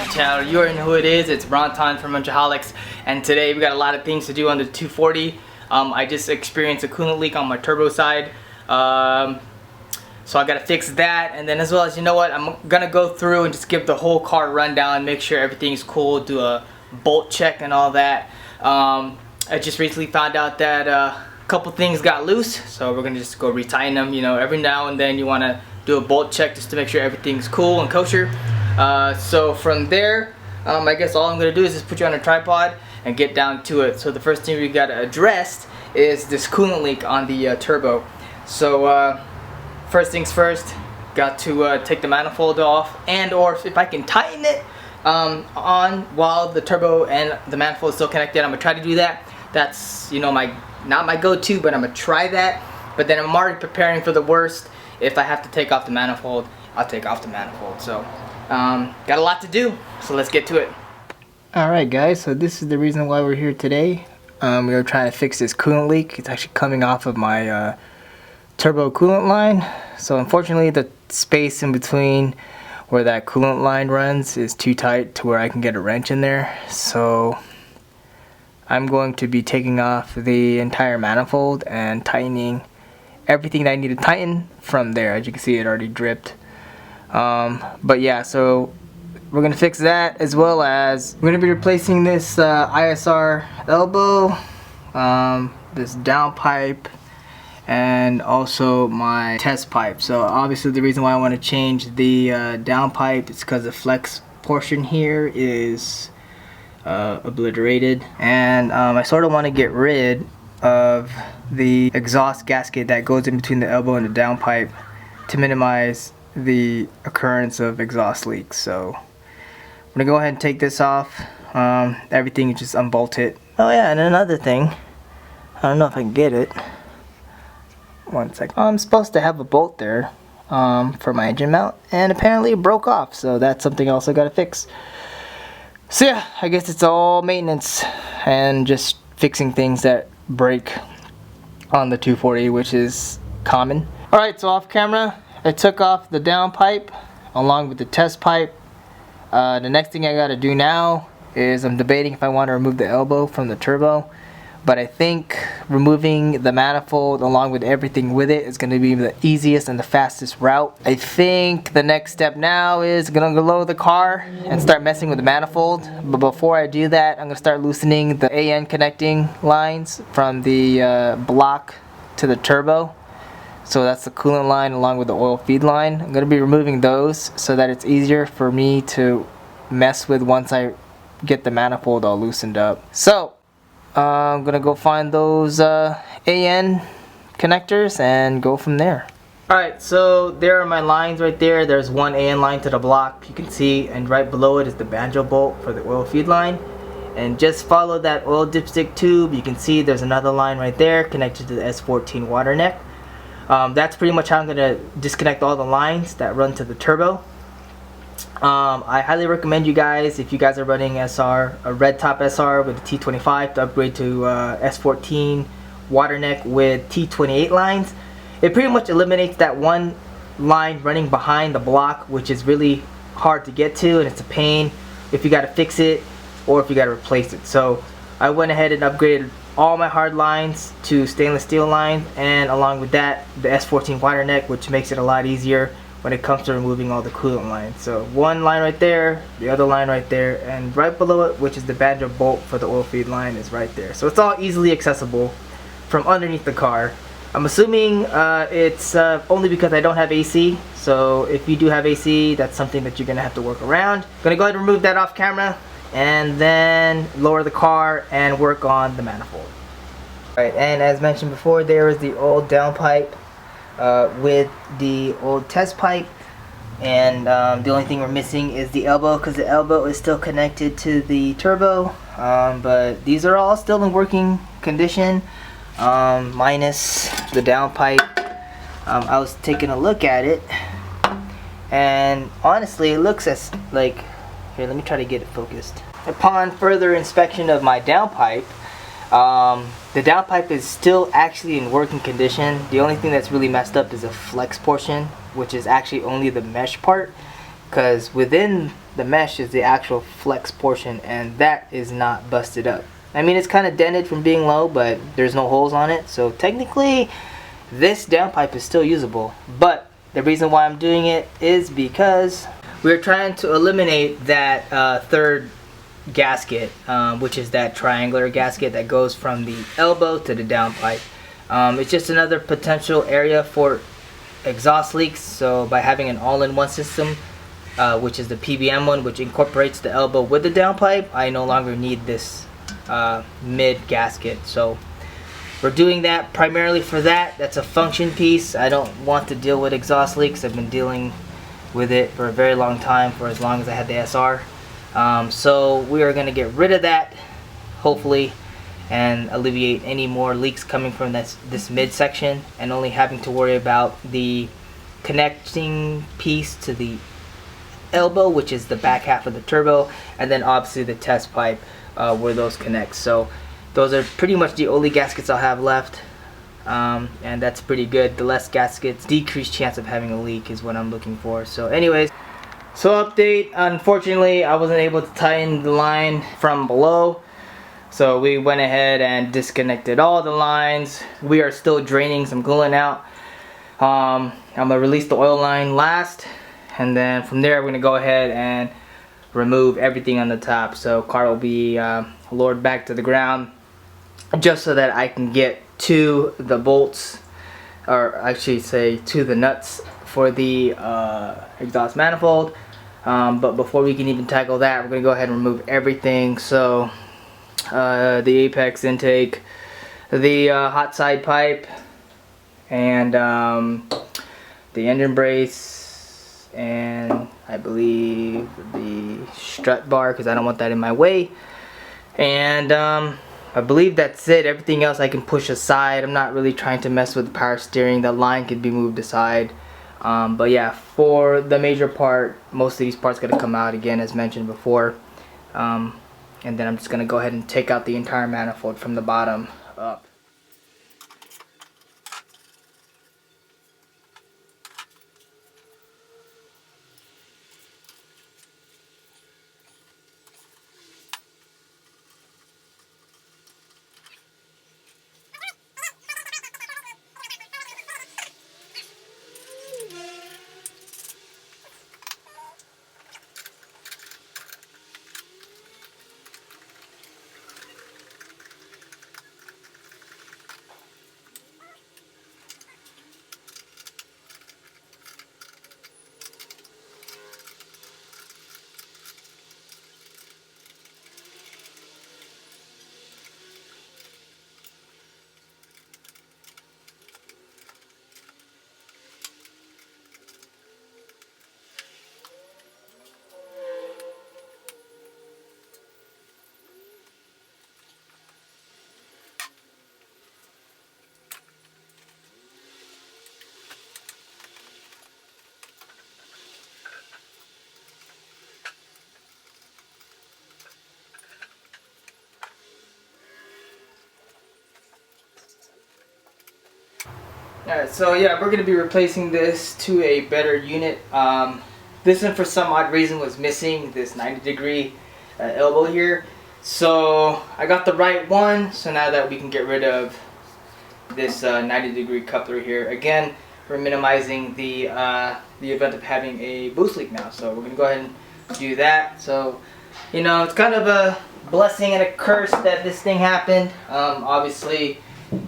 the channel. You already know who it is. It's Bronton from Wrench-a-holics, and today we got a lot of things to do on the 240. I just experienced a coolant leak on my turbo side, so I gotta fix that. And then as well as, you know what, I'm gonna go through and just give the whole car rundown, make sure everything's cool, do a bolt check and all that. I just recently found out that a couple things got loose, so we're gonna just go retighten them. You know, every now and then you wanna do a bolt check just to make sure everything's cool and kosher. So from there, I guess all I'm gonna do is just put you on a tripod and get down to it. So the first thing we got addressed is this coolant leak on the turbo. So first things first, got to take the manifold off, and or if I can tighten it on while the turbo and the manifold is still connected, I'm gonna try to do that. That's, you know, not my go-to, but I'm gonna try that. But then I'm already preparing for the worst. If I have to take off the manifold, I'll take off the manifold. So got a lot to do, so let's get to it. Alright guys, so this is the reason why we're here today. We were trying to fix this coolant leak. It's actually coming off of my turbo coolant line. So unfortunately the space in between where that coolant line runs is too tight to where I can get a wrench in there. So I'm going to be taking off the entire manifold and tightening everything that I need to tighten from there. As you can see, it already dripped. But yeah, so we're gonna fix that, as well as we're gonna be replacing this ISR elbow, this down pipe, and also my test pipe. So obviously the reason why I want to change the down pipe is because the flex portion here is obliterated, and I sort of want to get rid of the exhaust gasket that goes in between the elbow and the down pipe to minimize the occurrence of exhaust leaks. So I'm gonna go ahead and take this off. Everything, just unbolt it. Oh yeah, and another thing, I don't know if I can get it. One second. I'm supposed to have a bolt there for my engine mount, and apparently it broke off, so that's something else I gotta fix. So yeah, I guess it's all maintenance and just fixing things that break on the 240, which is common. Alright, so off camera, I took off the down pipe along with the test pipe. The next thing I gotta do now is I'm debating if I want to remove the elbow from the turbo, but I think removing the manifold along with everything with it is going to be the easiest and the fastest route. I think the next step now is going to lower the car and start messing with the manifold. But before I do that, I'm going to start loosening the AN connecting lines from the block to the turbo. So that's the coolant line along with the oil feed line. I'm going to be removing those so that it's easier for me to mess with once I get the manifold all loosened up. So I'm gonna go find those AN connectors and go from there. Alright, so there are my lines right there. There's one AN line to the block, you can see, and right below it is the banjo bolt for the oil feed line. And just follow that oil dipstick tube. You can see there's another line right there connected to the S14 water neck. That's pretty much how I'm gonna disconnect all the lines that run to the turbo. I highly recommend you guys, if you guys are running SR, a red top SR with a T25, to upgrade to S14 water neck with T28 lines. It pretty much eliminates that one line running behind the block, which is really hard to get to, and it's a pain if you got to fix it or if you got to replace it. So I went ahead and upgraded all my hard lines to stainless steel lines, and along with that the S14 water neck, which makes it a lot easier when it comes to removing all the coolant lines. So one line right there, the other line right there, and right below it, which is the banjo bolt for the oil feed line, is right there. So it's all easily accessible from underneath the car. I'm assuming it's only because I don't have AC. So if you do have AC, that's something that you're gonna have to work around. Gonna go ahead and remove that off camera and then lower the car and work on the manifold. Alright, and as mentioned before, there is the old down pipe with the old test pipe, and the only thing we're missing is the elbow, because the elbow is still connected to the turbo, but these are all still in working condition, minus the down pipe. I was taking a look at it, and honestly it looks as like, here, let me try to get it focused. Upon further inspection of my down pipe, the down pipe is still actually in working condition. The only thing that's really messed up is the flex portion, which is actually only the mesh part, because within The mesh is the actual flex portion, and that is not busted up. I mean, it's kind of dented from being low, but there's no holes on it, so technically this downpipe is still usable. But the reason why I'm doing it is because we're trying to eliminate that third gasket, which is that triangular gasket that goes from the elbow to the downpipe. It's just another potential area for exhaust leaks, so by having an all-in-one system, which is the PBM one, which incorporates the elbow with the downpipe, I no longer need this mid gasket. So we're doing that primarily for that. That's a function piece. I don't want to deal with exhaust leaks. I've been dealing with it for a very long time, for as long as I had the SR. So we are going to get rid of that, hopefully, and alleviate any more leaks coming from this midsection, and only having to worry about the connecting piece to the elbow, which is the back half of the turbo, and then obviously the test pipe where those connect. So those are pretty much the only gaskets I'll have left, and that's pretty good. The less gaskets, decreased chance of having a leak is what I'm looking for. So anyways, so update, unfortunately I wasn't able to tighten the line from below, so we went ahead and disconnected all the lines. We are still draining some coolant out. I'm gonna release the oil line last, and then from there we're gonna go ahead and remove everything on the top. So car will be lowered back to the ground, just so that I can get to the bolts, or actually say to the nuts for the exhaust manifold. But before we can even tackle that, we're gonna go ahead and remove everything. So the apex intake, the hot side pipe, and the engine brace, and I believe the strut bar, because I don't want that in my way. And I believe that's it. Everything else I can push aside. I'm not really trying to mess with the power steering. The line could be moved aside. But yeah, for the major part, most of these parts gotta come out again, as mentioned before. And then I'm just gonna go ahead and take out the entire manifold from the bottom up. Alright, so yeah, we're going to be replacing this to a better unit. This one, for some odd reason, was missing this 90-degree elbow here. So I got the right one, so now that we can get rid of this 90-degree coupler here. Again, we're minimizing the event of having a boost leak now. So we're going to go ahead and do that. So, you know, it's kind of a blessing and a curse that this thing happened. Obviously,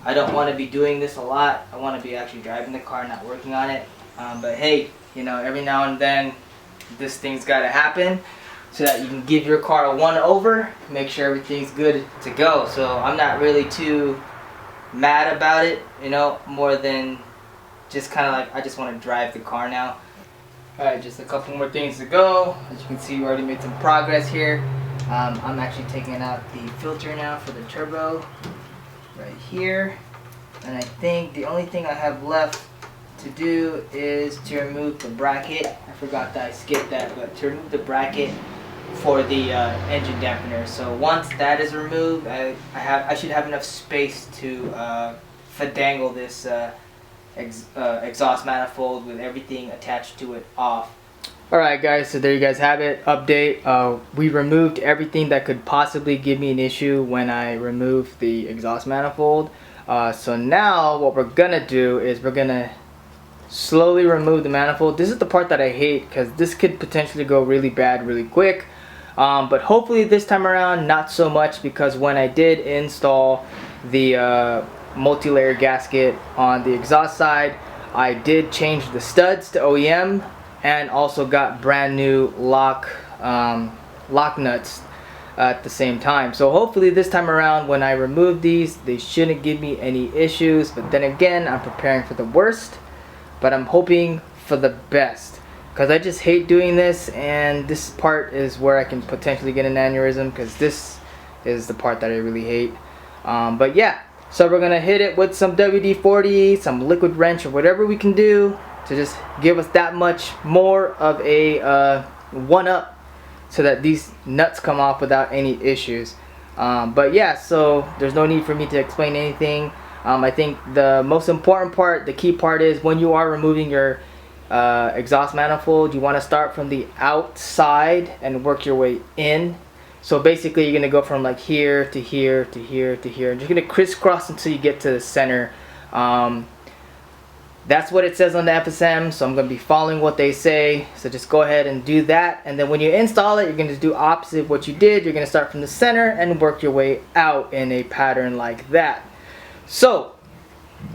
I don't want to be doing this a lot. I want to be actually driving the car, not working on it. But hey, you know, every now and then this thing's got to happen so that you can give your car a one-over, make sure everything's good to go. So I'm not really too mad about it, you know, more than just kind of like I just want to drive the car now. Alright, just a couple more things to go. As you can see, we already made some progress here. I'm actually taking out the filter now for the turbo right here, and I think the only thing I have left to do is to remove the bracket. I forgot that I skipped that, but to remove the bracket for the engine dampener. So once that is removed, I should have enough space to fandangle this exhaust manifold with everything attached to it off. Alright guys, so there you guys have it. Update. We removed everything that could possibly give me an issue when I removed the exhaust manifold. So now what we're gonna do is we're gonna slowly remove the manifold. This is the part that I hate because this could potentially go really bad really quick. But hopefully this time around not so much, because when I did install the multi-layer gasket on the exhaust side, I did change the studs to OEM and also got brand new lock nuts at the same time. So hopefully this time around when I remove these, they shouldn't give me any issues. But then again, I'm preparing for the worst, but I'm hoping for the best, because I just hate doing this, and this part is where I can potentially get an aneurysm, because this is the part that I really hate. But yeah, so we're gonna hit it with some WD-40, some liquid wrench, or whatever we can do to just give us that much more of a one-up, so that these nuts come off without any issues. But yeah, so there's no need for me to explain anything. I think the most important part, the key part, is when you are removing your exhaust manifold, you want to start from the outside and work your way in. So basically you're going to go from like here to here to here to here, and you're going to crisscross until you get to the center. That's what it says on the FSM, so I'm going to be following what they say. So just go ahead and do that, and then when you install it, you're going to do opposite of what you did. You're going to start from the center and work your way out in a pattern like that. So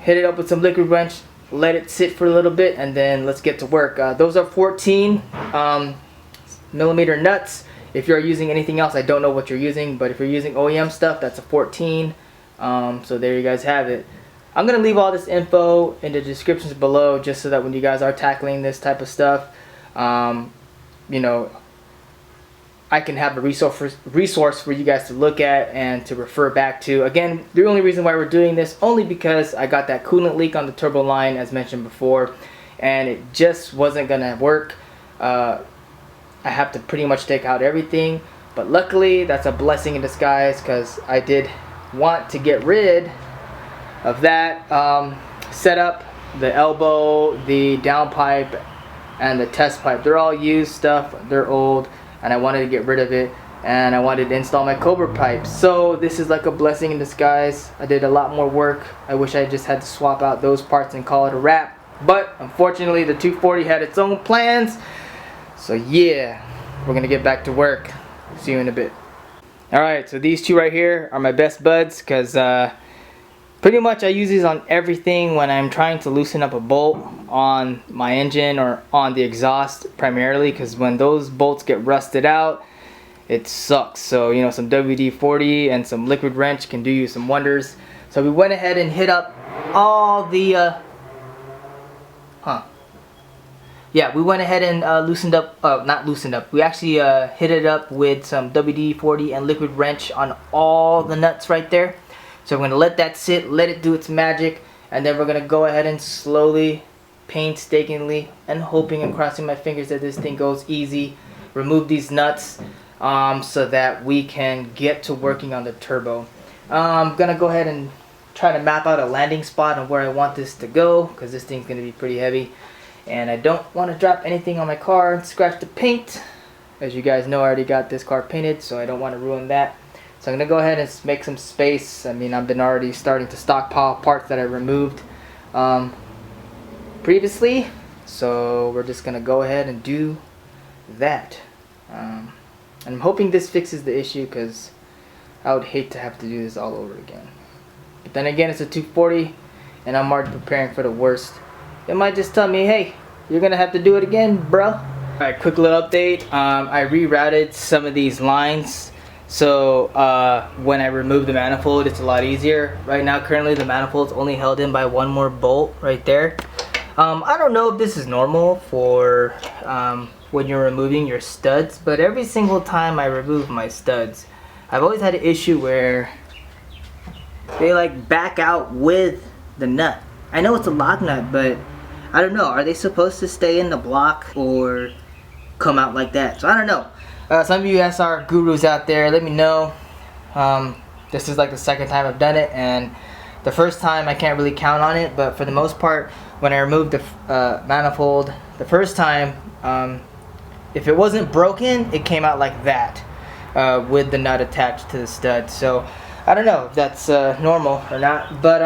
hit it up with some liquid wrench, let it sit for a little bit, and then let's get to work. Those are 14 millimeter nuts. If you're using anything else, I don't know what you're using, but if you're using OEM stuff, that's a 14. So there you guys have it. I'm going to leave all this info in the descriptions below, just so that when you guys are tackling this type of stuff, you know, I can have a resource for you guys to look at and to refer back to. Again, the only reason why we're doing this, only because I got that coolant leak on the turbo line, as mentioned before, and it just wasn't going to work. I have to pretty much take out everything, but luckily that's a blessing in disguise, because I did want to get rid of that setup, the elbow, the downpipe, and the test pipe. They're all used stuff, they're old, and I wanted to get rid of it, and I wanted to install my Cobra pipes. So this is like a blessing in disguise. I did a lot more work. I wish I just had to swap out those parts and call it a wrap, but unfortunately the 240 had its own plans. So yeah, we're gonna get back to work. See you in a bit. Alright, so these two right here are my best buds, because pretty much I use these on everything when I'm trying to loosen up a bolt on my engine or on the exhaust, primarily because when those bolts get rusted out, it sucks. So you know, some WD-40 and some liquid wrench can do you some wonders. So we went ahead and hit up all the we went ahead and loosened up, not loosened up, we actually hit it up with some WD-40 and liquid wrench on all the nuts right there. So we're going to let that sit, let it do its magic, and then we're going to go ahead and slowly, painstakingly, and hoping and crossing my fingers that this thing goes easy, remove these nuts so that we can get to working on the turbo. I'm going to go ahead and try to map out a landing spot on where I want this to go, because this thing's going to be pretty heavy. And I don't want to drop anything on my car and scratch the paint. As you guys know, I already got this car painted, so I don't want to ruin that. So I'm going to go ahead and make some space. I mean, I've been already starting to stockpile parts that I removed previously. So we're just going to go ahead and do that. And I'm hoping this fixes the issue, because I would hate to have to do this all over again. But then again, it's a 240, and I'm already preparing for the worst. It might just tell me, hey, you're going to have to do it again, bro. Alright, quick little update. I rerouted some of these lines. So when I remove the manifold, it's a lot easier. Right now, currently, the manifold's only held in by one more bolt right there. I don't know if this is normal for when you're removing your studs, but every single time I remove my studs, I've always had an issue where they like back out with the nut. I know it's a lock nut, but I don't know. Are they supposed to stay in the block or come out like that? So I don't know. Some of you SR gurus out there, let me know. This is like the second time I've done it, and the first time I can't really count on it, but for the most part, when I removed the manifold the first time, if it wasn't broken, it came out like that, with the nut attached to the stud. So I don't know if that's normal or not, but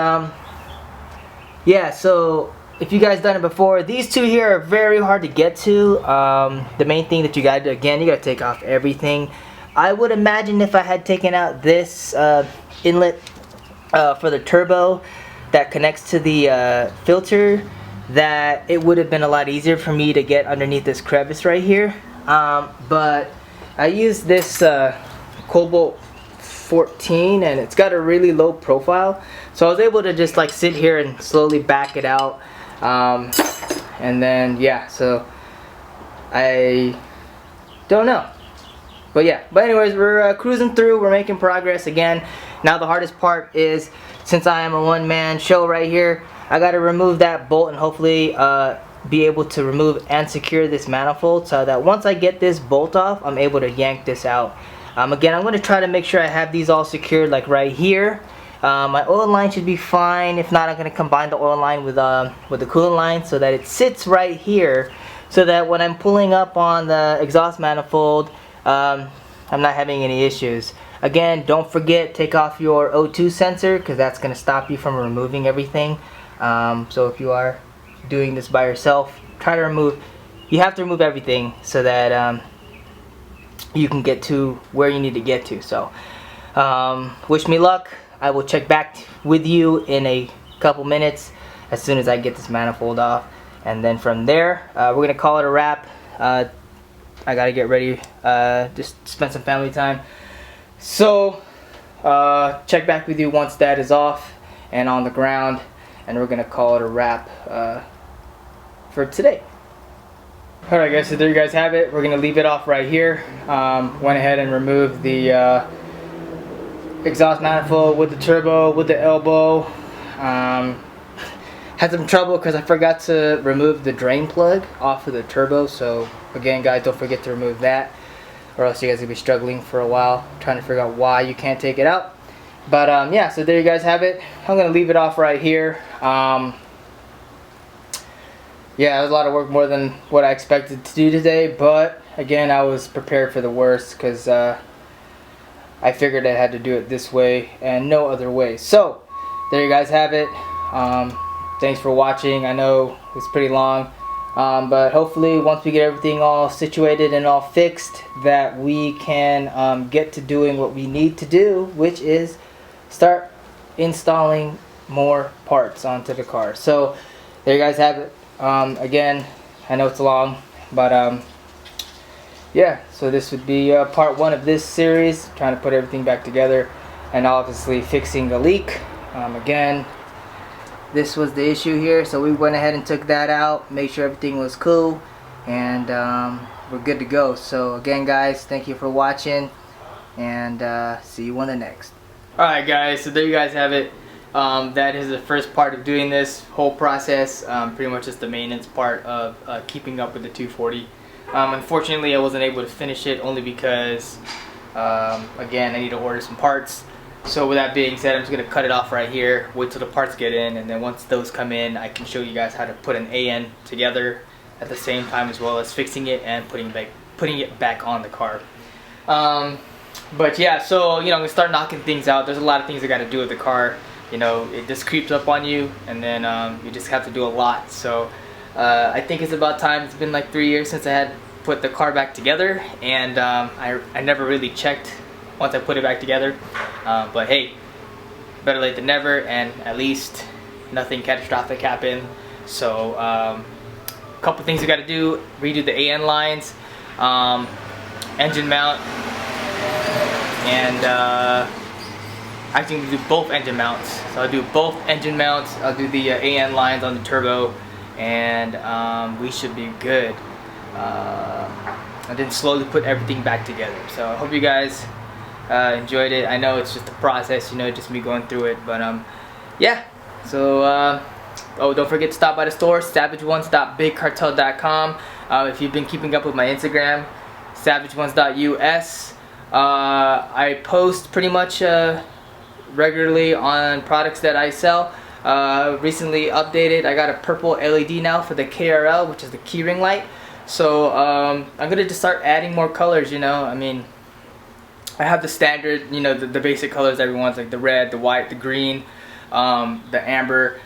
yeah. So if you guys done it before, these two here are very hard to get to. The main thing that you gotta do, again, you gotta take off everything. I would imagine if I had taken out this inlet for the turbo that connects to the filter, that it would have been a lot easier for me to get underneath this crevice right here. But I used this Cobalt 14, and it's got a really low profile, so I was able to just like sit here and slowly back it out. And then yeah, so I don't know, but yeah, but anyways, we're cruising through, we're making progress. Again, now the hardest part is, since I am a one-man show right here, I got to remove that bolt and hopefully be able to remove and secure this manifold, so that once I get this bolt off, I'm able to yank this out. Again, I'm going to try to make sure I have these all secured, like right here. My oil line should be fine. If not, I'm going to combine the oil line with the coolant line so that it sits right here, so that when I'm pulling up on the exhaust manifold, I'm not having any issues. Again, don't forget, take off your O2 sensor, because that's going to stop you from removing everything. So if you are doing this by yourself, you have to remove everything so that you can get to where you need to get to. So wish me luck. I will check back with you in a couple minutes as soon as I get this manifold off, and then from there we're gonna call it a wrap. I gotta get ready, just spend some family time, so check back with you once that is off and on the ground, and we're gonna call it a wrap for today. Alright guys, so there you guys have it. We're gonna leave it off right here. Went ahead and removed the exhaust manifold with the turbo, with the elbow. Had some trouble because I forgot to remove the drain plug off of the turbo. So again guys, don't forget to remove that, or else you guys will be struggling for a while trying to figure out why you can't take it out. But yeah, so there you guys have it. I'm gonna leave it off right here. Yeah, it was a lot of work, more than what I expected to do today, but again, I was prepared for the worst, because I figured I had to do it this way and no other way. So there you guys have it. Thanks for watching. I know it's pretty long, but hopefully once we get everything all situated and all fixed, that we can get to doing what we need to do, which is start installing more parts onto the car. So there you guys have it. Again, I know it's long, but yeah, so this would be part 1 of this series, trying to put everything back together and obviously fixing the leak. Again, this was the issue here, so we went ahead and took that out, made sure everything was cool, and we're good to go. So again guys, thank you for watching, and see you on the next. Alright guys, so there you guys have it. That is the first part of doing this whole process. Pretty much just the maintenance part of keeping up with the 240. Unfortunately, I wasn't able to finish it, only because again, I need to order some parts. So with that being said, I'm just going to cut it off right here, wait till the parts get in, and then once those come in, I can show you guys how to put an AN together at the same time, as well as fixing it and putting it back on the car. But yeah, so you know, I'm going to start knocking things out. There's a lot of things I got to do with the car. You know, it just creeps up on you, and then you just have to do a lot. So I think it's about time. It's been like 3 years since I had put the car back together, and I never really checked once I put it back together. But hey, better late than never, and at least nothing catastrophic happened. So a couple things we got to do: redo the AN lines, engine mount, and actually do both engine mounts. So I'll do both engine mounts. I'll do the AN lines on the turbo, and we should be good. And then slowly put everything back together. So I hope you guys enjoyed it. I know it's just a process, you know, just me going through it, but yeah. So oh, don't forget to stop by the store, savageones.bigcartel.com. If you've been keeping up with my Instagram, savageones.us. I post pretty much regularly on products that I sell. Recently updated, I got a purple LED now for the KRL, which is the keyring light. So I'm gonna just start adding more colors, you know. I mean, I have the standard, you know, the basic colors everyone's, like the red, the white, the green, the amber.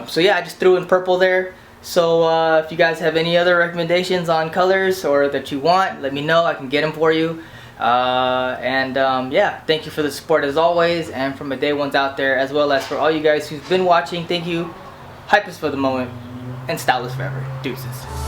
So yeah, I just threw in purple there. So if you guys have any other recommendations on colors or that you want, let me know. I can get them for you. Yeah, thank you for the support as always, and for my day ones out there, as well as for all you guys who've been watching. Thank you. Hype is for the moment, and style is forever. Deuces.